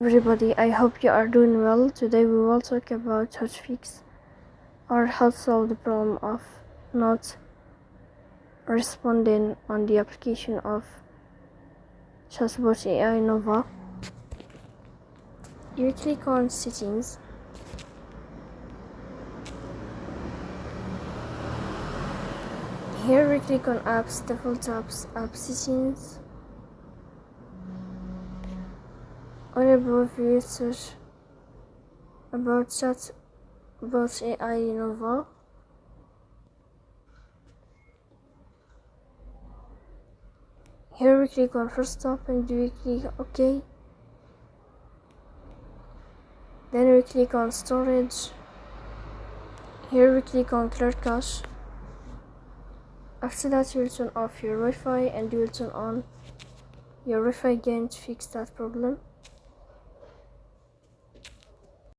Everybody, I hope you are doing well. Today we will talk about how to fix or how to solve the problem of not responding on the application of Chatbot AI Nova. You click on settings. Here we click on apps, default apps, app settings. On above we search about Chatbot AI Nova. Here we click on first stop and we click OK. Then we click on storage. Here we click on clear cache. After that you will turn off your Wi-Fi and you will turn on your Wi-Fi again to fix that problem.